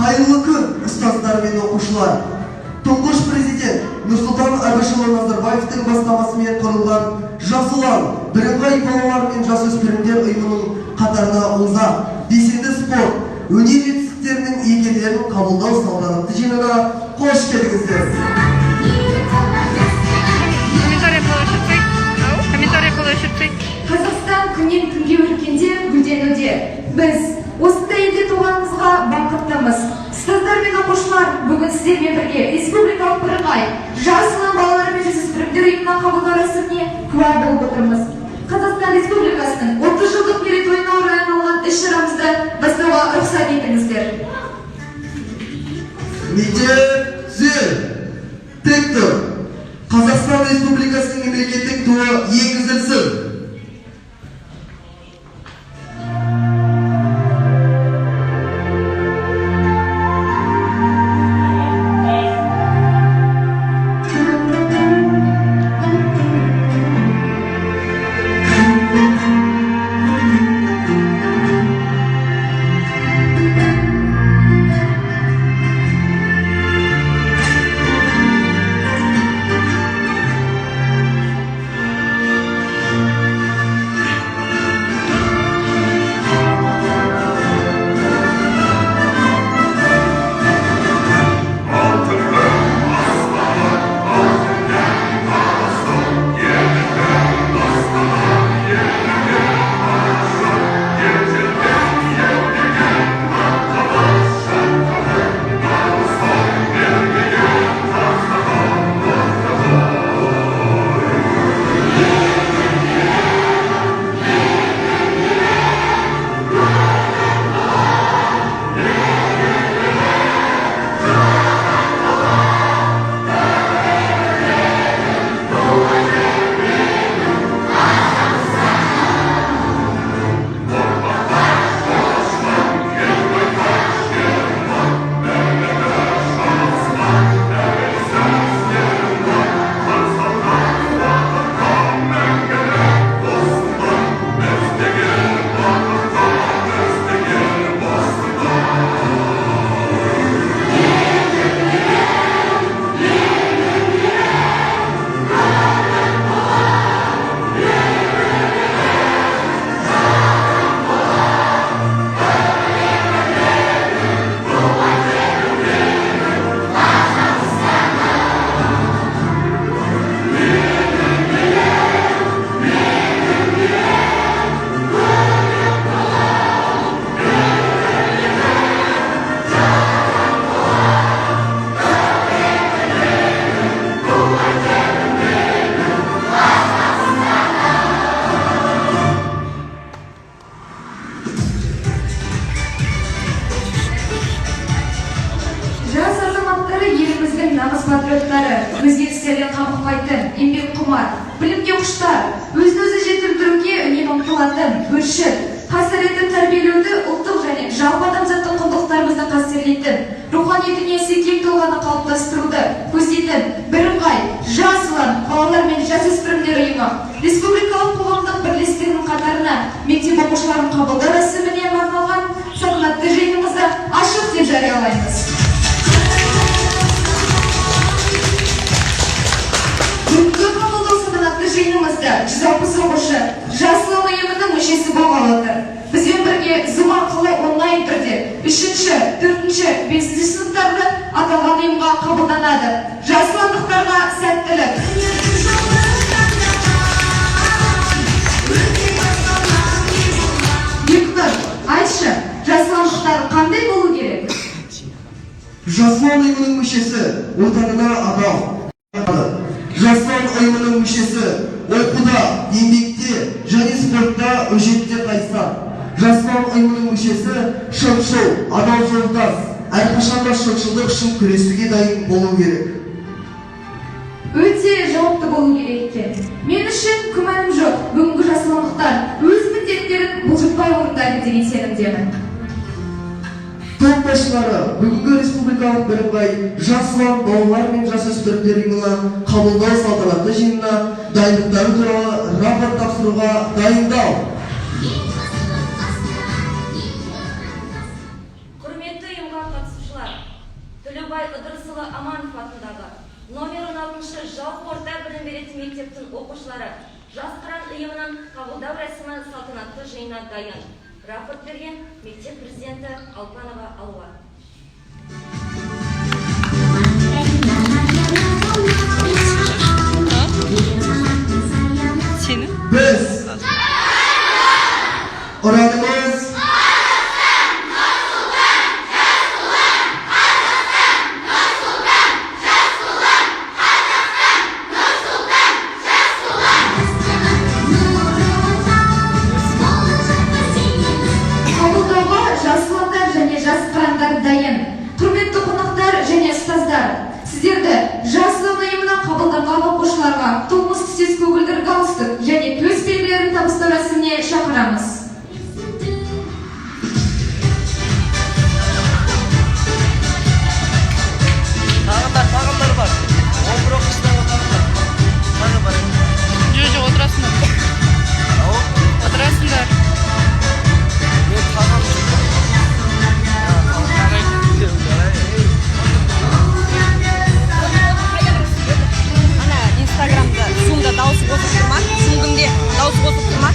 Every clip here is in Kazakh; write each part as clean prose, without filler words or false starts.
Hayırlı gün ustazlar ve okuşlar. Тұңғыш президент Нұрсұлтан Әбішұлы Назарбаевтың бастамасымен құрылған Жас ұлан бірыңғай балалар мен жасөспірімдер ұйымының қатарына оза белсенді спорт, өнер жетістіктерінің иегерлерін қабылдау салтанатты жиынына қош келдіңіздер. Қазақстан күннен күнге өркенде, гүлденуде. Біз осындай елде туғанымызға бақыттымыз. Ұстаздар мен оқушылар, бүгін сіздермен бірге республикалық бірыңғай жас ұлан балалар мен жасөспірімдер ұйымына қабылдау рәсіміне куә болып отырмыз. Қазақстан Республикасының 30 жылдық мерейтойына орай арналған іс-шарамызды бастауға рұқсат етіңіздер. Мектеп зіл, тек тұр. Қазақстан Республикасының мемлекеттік туы енгізілсін. Патриоттары, өзгерістерден қамықпайтын, еңбек құмар, білімге құштар, өзін-өзі жетілдіруге үнемі ұмтылатын, өршіл, қасіретті тәрбиелеуді ұлттық және жалпы адамзаттық құндылықтарымызды қастерлейтін, рухани дүниесі кең тұлғаны қалыптастыруды көздейтін бірыңғай жас ұлан балалар мен жасөспірімдер ұйымы республикалық қоғамдық бірлестігінің қатарына мектеп оқушыларын қабылдау рәсіміне арналған салтанатты жиынымызды ашық деп жариялаймыз. Бүгінгі қабылдау салтанатты жиынымызда 160 оқушы жас ұлан ұйымының мүшесі болғалы отыр. Бізбен бірге Zoom арқылы онлайн түрде 3-ші, 4-ші, 5-ші сыныптарды аталған ұйымға қабылданады. Жас ұландықтарға сәттілік. Бектұр, айтшы, жас ұландықтар қандай болу керек? Жас ұлан ұйымының мүшесі отанына адал. Жас ұлан ұйымының мүшесі оқуда, еңбекте және спортта өжетте қайсар. Жас ұлан ұйымының мүшесі шыншыл, адал жолдас, әрқашанда шыншылдық үшін күресуге дайын болу керек. Өте жауапты болу керек екен. Мен үшін күмәнім жоқ, бүгінгі жас ұландықтар өз міндеттерін бұлжытпай орындайды деген сенімдемін. Топ басшылары бүгінгі республикалық бірыңғай жас ұлан балалар мен жасөспірімдер ұйымына қабылдау салтанатты жиынына дайындықтары туралы рапорт тапсыруға дайындау. Құрметті ұйымға қатысушылар, мектептің оқушылары Жас қыран ұйымының қабылдау рәсімі салтанатты жиынына дайын. Рапорт берген мектеп президенті Алпанова Алуа. Biz oranımız Қабылдауға жас ұландар және жас қырандар дайын. Құрметті қонақтар және ұстаздар, сіздерді жас ұлан ұйымынан қабылданған оқушыларға тумыс түстес көгілдір галстук және төс белгілерін табыстау рәсіміне шақырамыз. Tağımlar var. 11 okuşlar var. Жоқ, отырасыңдар. Отырасыңдар. Ben tağım Ана Инстаграмда Zoom'да дауыс қосып тұрма. Zoom'де дауыс қосып тұрма.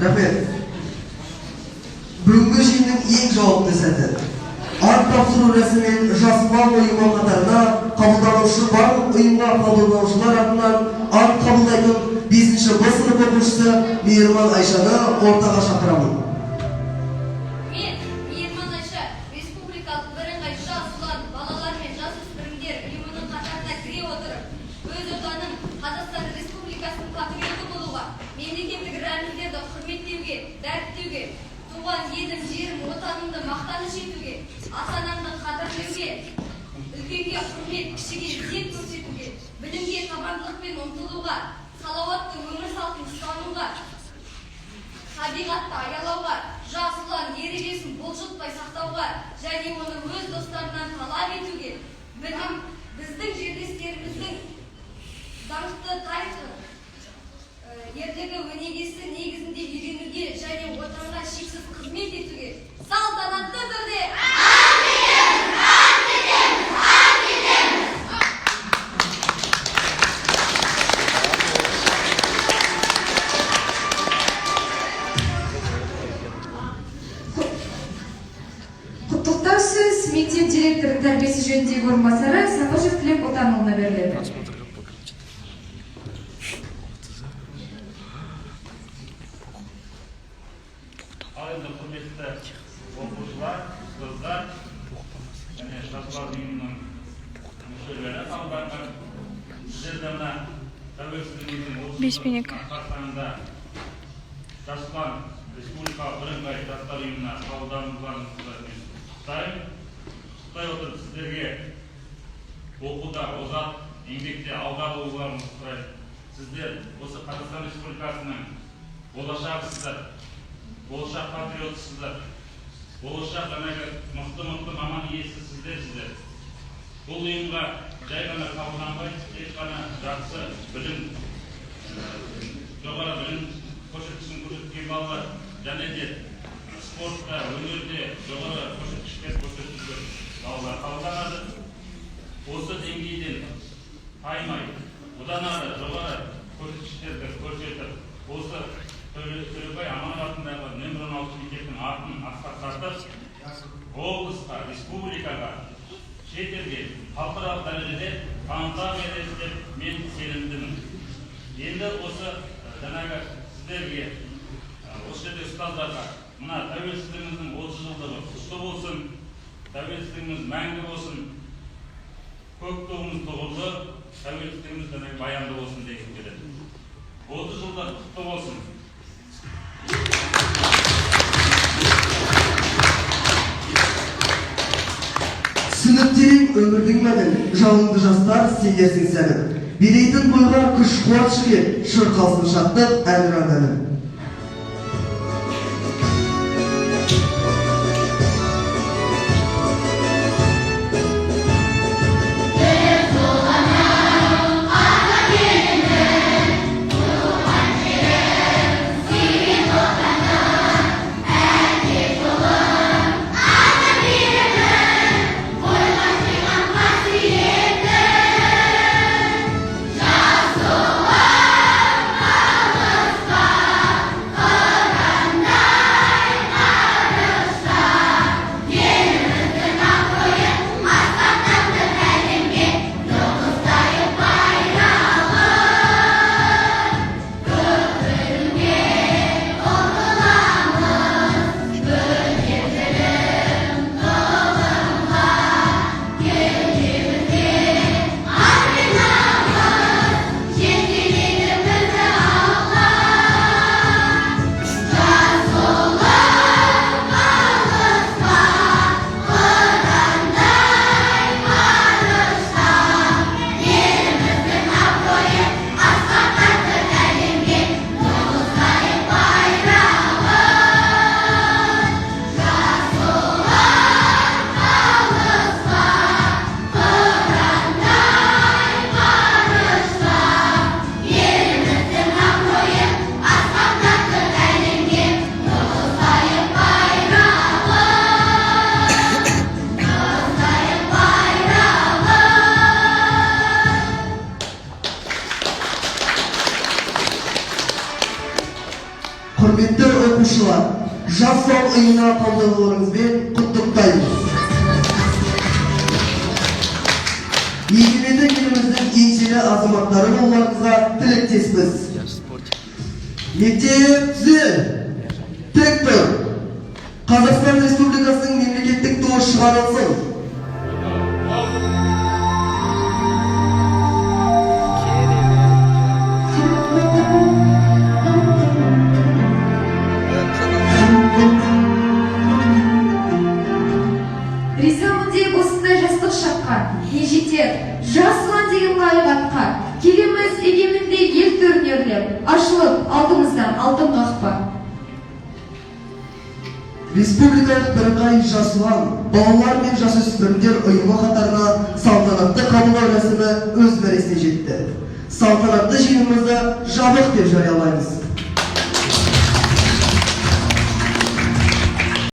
Rafet, бүгінгі жиынның ең жауапты сәті. Ант тапсыру рәсімін жас ұлан ұйымы қатарына қабылданушы барлық ұйымға қабылдаушылар атынан ант қабылдайтын 5-ші Б сынып оқушысы Мейірман Айшаны ортаға шақырамын. Мен, Мейірман Айша, республикалық бірыңғай жас ұлан балалар мен жасөспірімдер ұйымының қатарына кіре отырып, өсіруге, дәріптеуге, туған елім, жерім, отанымды мақтаныш етуге, ата-анамды қадірлеуге, үлкенге құрмет, кішіге ізет көрсетуге, білімге табандылықпен ұмтылуға, салауатты өмір салтын ұстануға, табиғатты аялауға, жас ұлан ережесін бұлжытпай сақтауға және оны өз достарынан талап етуге, біздің жерлестеріміздің даңқты тарихы, ерлігі өнегесі негізінде үйренуге және отанға шексіз қызмет етуге салтанатты түрде Құттықтау сөз мектеп директоры тәрбиесі жөніндегі орынбасары Сапашев Тілек Отанұлына беріледі. Енді құрметті оқушылар, ұстаздар және жастар ұйымының мүшелері, қабылданған сіздерді мына тәуелсіздігіміздің қарсаңында Жас ұлан республикалық бірыңғай жастар ұйымына қабылданғаныңызды мен құттықтаймын. Құттықтай отырып сіздерге оқуда озат, еңбекте алға болуларыңызды сұраймын. Сіздер осы Қазақстан Республикасының болашағысыздар. Болашақ патриотсыздар, болашақ жаңағы мықты маман иесісіздер. Бұл ұйымға жай ғана қабылданбай, тек қана жақсы білім, жоғары білім көрсеткішін көрсеткен балалар және де спортта, өнерде жоғары көрсеткіштер көрсеткен балалар қабылданады. Осы деңгейден таймай, одан ары жоғары көрсеткіштерді көрсетіп, осы Төлебай Аманов атындағы нөмір 16 мектептің атын асқақтатып, облысқа, республикаға, шетелге, халықаралық дәрежеде таныта береді деп мен сенімдімін. Енді осы жаңағы сіздерге, осы жерде ұстаздарға, мына тәуелсіздігіміздің 30 жылдығы құтты болсын, тәуелсіздігіміз мәңгі болсын, көк туымыз тұғырлы, тәуелсіздігіміз жаңағы баянды болсын дегім келеді. 30 жылдар құтты болсын. Түсініп терең өмірдің мәнін, жалынды жастар сенерсің сәнін. Берейтін бойға күш қуат жігер, шырқалсын шаттық әнұран әнін. Құрметті оқушылар, жас ұлан ұйымына қабылдануларыңызбен құттықтаймыз. Егеменді еліміздің еңселі азаматтары болуларыңызға тілектеспіз. Мектеп түзе, тік тұр. Қазақстан Республикасының мемлекеттік туы шығарылсын. деген лайық атқа келеміз егеменді ел төрін өрлеп, ашылып алдымыздан алтын қақпа. Республикалық бірыңғай жас ұлан балалар мен жасөспірімдер ұйымы қатарына салтанатты қабылдау рәсімі өз мәресіне жетті. Салтанатты жиынымызды жабық деп жариялаймыз.